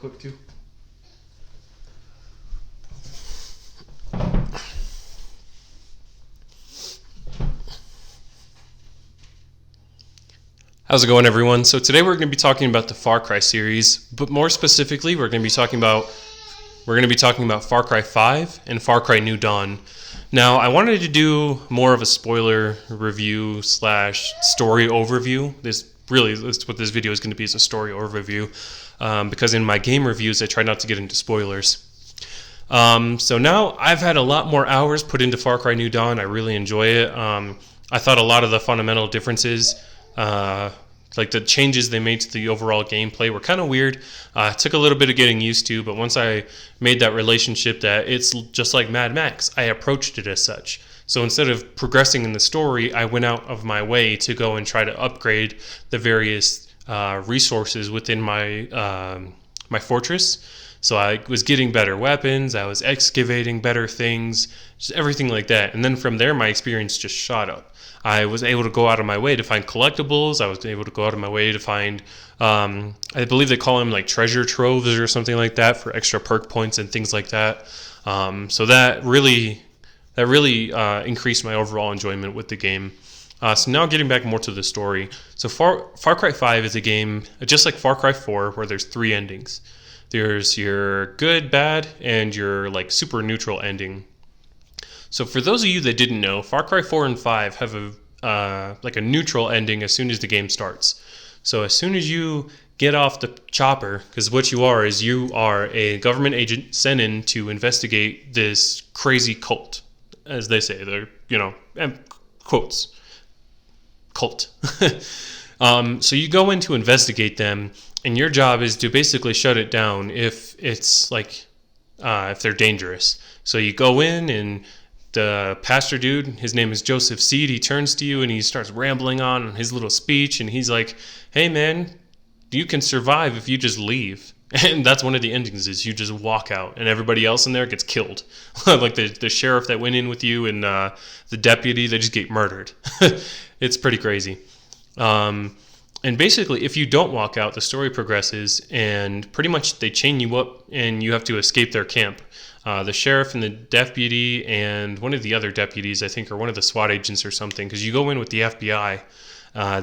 quick too. How's it going, everyone? So today we're going to be talking about the Far Cry series, but more specifically, we're going to be talking about Far Cry 5 and Far Cry New Dawn. Now, I wanted to do more of a spoiler review slash story overview. That's what this video is going to be, is a story overview, because in my game reviews, I try not to get into spoilers. So now I've had a lot more hours put into Far Cry New Dawn. I really enjoy it. I thought a lot of the fundamental differences, like the changes they made to the overall gameplay, were kind of weird. It took a little bit of getting used to, but once I made that relationship that it's just like Mad Max, I approached it as such. So instead of progressing in the story, I went out of my way to go and try to upgrade the various resources within my fortress. So I was getting better weapons, I was excavating better things, just everything like that. And then from there, my experience just shot up. I was able to go out of my way to find collectibles. I was able to go out of my way to find, I believe they call them like treasure troves or something like that, for extra perk points and things like that. So that really increased my overall enjoyment with the game. So now getting back more to the story. So Far Cry 5 is a game just like Far Cry 4, where there's 3 endings. There's your good, bad, and your like super neutral ending. So for those of you that didn't know, Far Cry 4 and 5 have a neutral ending as soon as the game starts. So as soon as you get off the chopper, because what you are is you are a government agent sent in to investigate this crazy cult, as they say. They're, quotes, cult. So you go in to investigate them, and your job is to basically shut it down if it's like, if they're dangerous. So you go in, and the pastor dude, his name is Joseph Seed, he turns to you and he starts rambling on his little speech, and he's like, hey man, you can survive if you just leave. And that's one of the endings, is you just walk out and everybody else in there gets killed. Like the sheriff that went in with you and the deputy, they just get murdered. It's pretty crazy. And basically, if you don't walk out, the story progresses, and pretty much they chain you up, and you have to escape their camp. The sheriff and the deputy and one of the other deputies, I think, or one of the SWAT agents or something, because you go in with the FBI,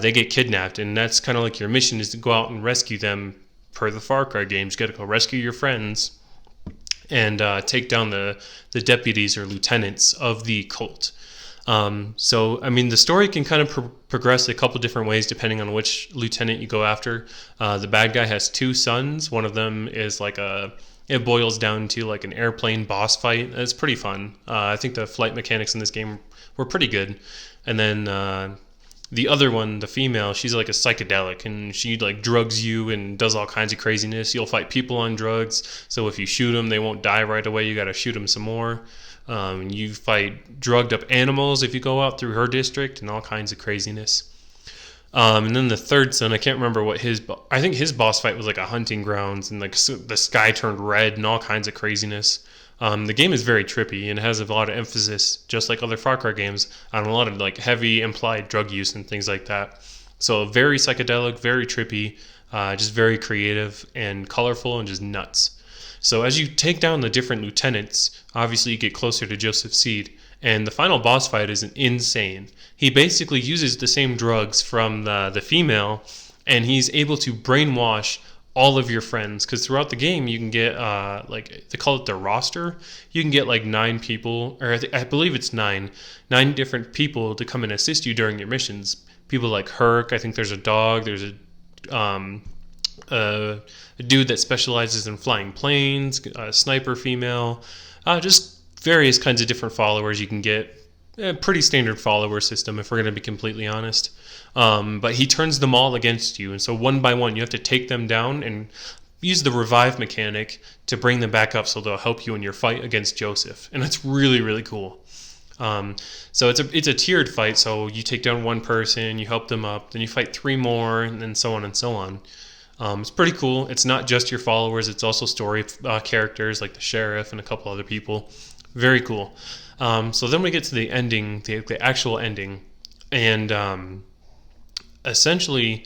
they get kidnapped, and that's kind of like your mission, is to go out and rescue them per the Far Cry games. You got to go rescue your friends and take down the deputies or lieutenants of the cult. So, I mean, the story can kind of progress a couple different ways depending on which lieutenant you go after. The bad guy has 2 sons. One of them is like it boils down to like an airplane boss fight. It's pretty fun. I think the flight mechanics in this game were pretty good. And then the other one, the female, she's like a psychedelic, and she like drugs you and does all kinds of craziness. You'll fight people on drugs, so if you shoot them, they won't die right away. You got to shoot them some more. You fight drugged up animals if you go out through her district, and all kinds of craziness. And then the third son, I can't remember what I think his boss fight was like a hunting grounds, and like the sky turned red and all kinds of craziness. The game is very trippy and has a lot of emphasis, just like other Far Cry games, on a lot of like heavy implied drug use and things like that. So very psychedelic, very trippy, just very creative and colorful and just nuts. So as you take down the different lieutenants, obviously you get closer to Joseph Seed, and the final boss fight is insane. He basically uses the same drugs from the female, and he's able to brainwash all of your friends, because throughout the game you can get like they call it the roster. You can get like 9 people, or I believe it's 9 different people to come and assist you during your missions. People like Herc, I think there's a dog, there's a dude that specializes in flying planes, a sniper female, just various kinds of different followers you can get. A pretty standard follower system, if we're going to be completely honest. But he turns them all against you, and so one by one you have to take them down and use the revive mechanic to bring them back up, so they'll help you in your fight against Joseph, and it's really, really cool. So it's a tiered fight, so you take down one person, you help them up, then you fight 3 more, and then so on and so on. It's pretty cool. It's not just your followers, it's also story characters like the sheriff and a couple other people. Very cool. So then we get to the ending, the actual ending, and essentially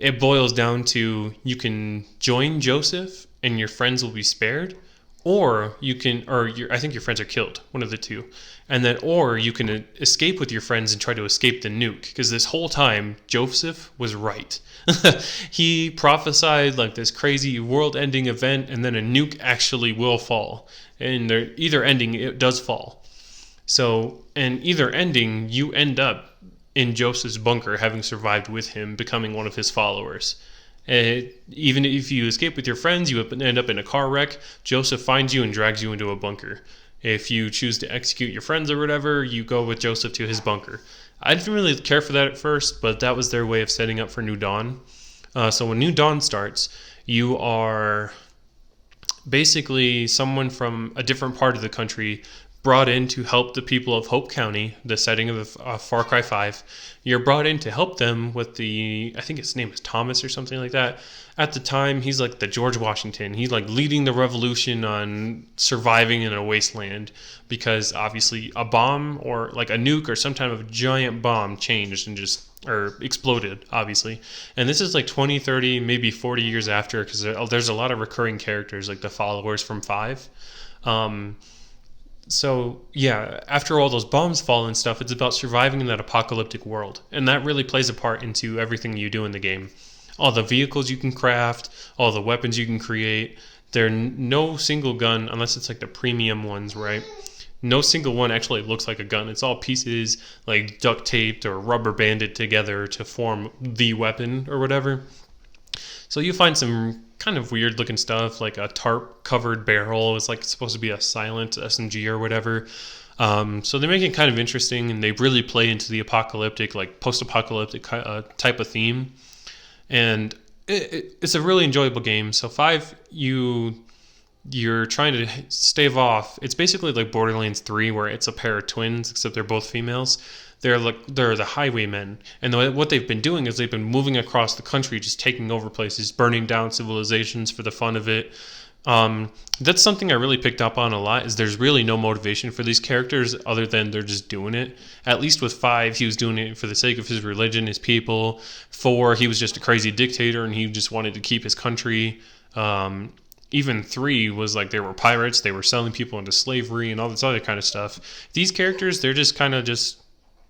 it boils down to you can join Joseph and your friends will be spared, or you can, I think your friends are killed, one of the two, and then or you can escape with your friends and try to escape the nuke. Because this whole time Joseph was right. He prophesied like this crazy world-ending event, and then a nuke actually will fall, and they're either ending it does fall. So, and either ending, you end up in Joseph's bunker, having survived with him, becoming one of his followers. Even if you escape with your friends, you end up in a car wreck. Joseph finds you and drags you into a bunker. If you choose to execute your friends or whatever, you go with Joseph to his bunker. I didn't really care for that at first, but that was their way of setting up for New Dawn. So when New Dawn starts, you are basically someone from a different part of the country brought in to help the people of Hope County, the setting of Far Cry 5. You're brought in to help them with I think his name is Thomas or something like that. At the time, he's like the George Washington. He's like leading the revolution on surviving in a wasteland, because obviously a bomb or like a nuke or some type of giant bomb changed and just, or exploded, obviously. And this is like 20, 30, maybe 40 years after, because there's a lot of recurring characters like the followers from 5. So, yeah, after all those bombs fall and stuff, it's about surviving in that apocalyptic world. And that really plays a part into everything you do in the game. All the vehicles you can craft, all the weapons you can create. There's no single gun, unless it's like the premium ones, right? No single one actually looks like a gun. It's all pieces like duct taped or rubber banded together to form the weapon or whatever. So you find some kind of weird looking stuff, like a tarp covered barrel. It's like supposed to be a silent SMG or whatever. So they make it kind of interesting, and they really play into the apocalyptic, like post-apocalyptic type of theme. And it's a really enjoyable game. So 5, you're trying to stave off. It's basically like Borderlands 3, where it's a pair of twins, except they're both females. They're the highwaymen, and what they've been doing is they've been moving across the country, just taking over places, burning down civilizations for the fun of it. That's something I really picked up on a lot. Is there's really no motivation for these characters other than they're just doing it. At least with 5, he was doing it for the sake of his religion, his people. 4, he was just a crazy dictator, and he just wanted to keep his country. Even 3 was like they were pirates, they were selling people into slavery and all this other kind of stuff. These characters, they're just kind of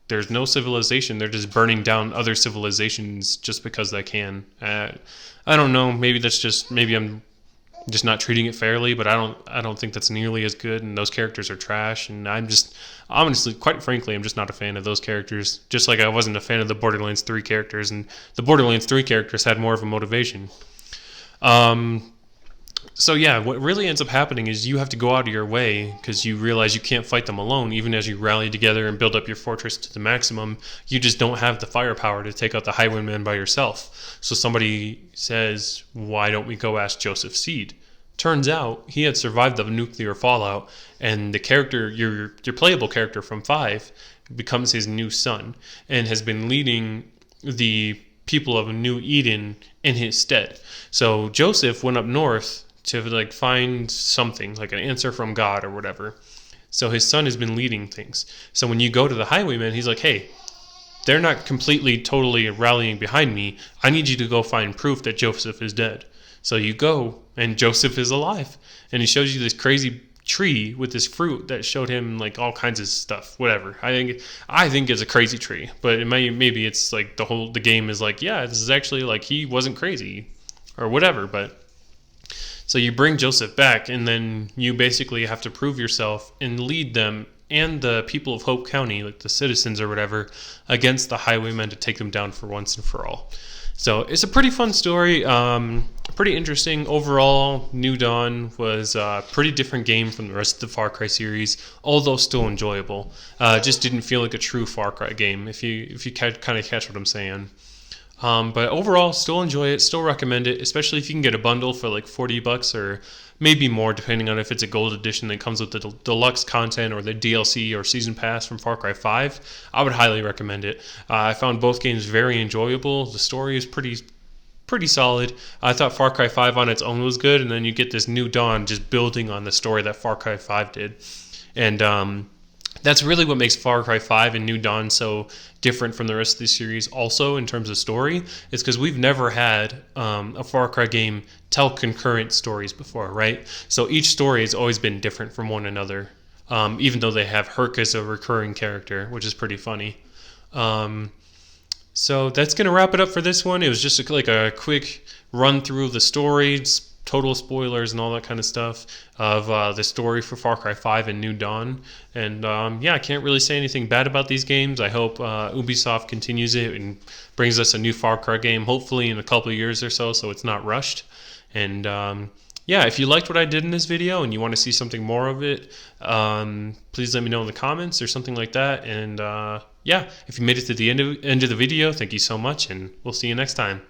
there's no civilization. They're just burning down other civilizations just because they can. I don't know. Maybe I'm just not treating it fairly, but I don't think that's nearly as good. And those characters are trash. And I'm just honestly, quite frankly, I'm just not a fan of those characters. Just like I wasn't a fan of the Borderlands 3 characters, and the Borderlands 3 characters had more of a motivation. So yeah, what really ends up happening is you have to go out of your way, because you realize you can't fight them alone. Even as you rally together and build up your fortress to the maximum, you just don't have the firepower to take out the Highwaymen by yourself. So somebody says, why don't we go ask Joseph Seed? Turns out he had survived the nuclear fallout, and the character, your playable character from 5, becomes his new son, and has been leading the people of New Eden in his stead. So Joseph went up north to like find something, like an answer from God or whatever. So his son has been leading things. So when you go to the Highwaymen, he's like, hey, they're not completely, totally rallying behind me. I need you to go find proof that Joseph is dead. So you go, and Joseph is alive. And he shows you this crazy tree with this fruit that showed him like all kinds of stuff, whatever. I think it's a crazy tree, but maybe it's like the game is like, yeah, this is actually like he wasn't crazy or whatever. But so you bring Joseph back, and then you basically have to prove yourself and lead them and the people of Hope County, like the citizens or whatever, against the Highwaymen to take them down for once and for all. So it's a pretty fun story, pretty interesting. Overall, New Dawn was a pretty different game from the rest of the Far Cry series, although still enjoyable. Just didn't feel like a true Far Cry game, if you kind of catch what I'm saying. But overall, still enjoy it, still recommend it, especially if you can get a bundle for like $40 or maybe more, depending on if it's a gold edition that comes with the deluxe content or the DLC or season pass from Far Cry 5. I would highly recommend it. I found both games very enjoyable. The story is pretty solid. I thought Far Cry 5 on its own was good, and then you get this New Dawn just building on the story that Far Cry 5 did. And That's really what makes Far Cry 5 and New Dawn so different from the rest of the series. Also, in terms of story, is because we've never had a Far Cry game tell concurrent stories before, right? So each story has always been different from one another, even though they have Herc as a recurring character, which is pretty funny. Um, so that's going to wrap it up for this one. It was just like a quick run through of the stories, total spoilers and all that kind of stuff of the story for Far Cry 5 and New Dawn. And yeah, I can't really say anything bad about these games. I hope Ubisoft continues it and brings us a new Far Cry game, hopefully in a couple of years or so it's not rushed. And yeah, if you liked what I did in this video and you want to see something more of it, please let me know in the comments or something like that. And yeah, if you made it to the end of the video, thank you so much, and we'll see you next time.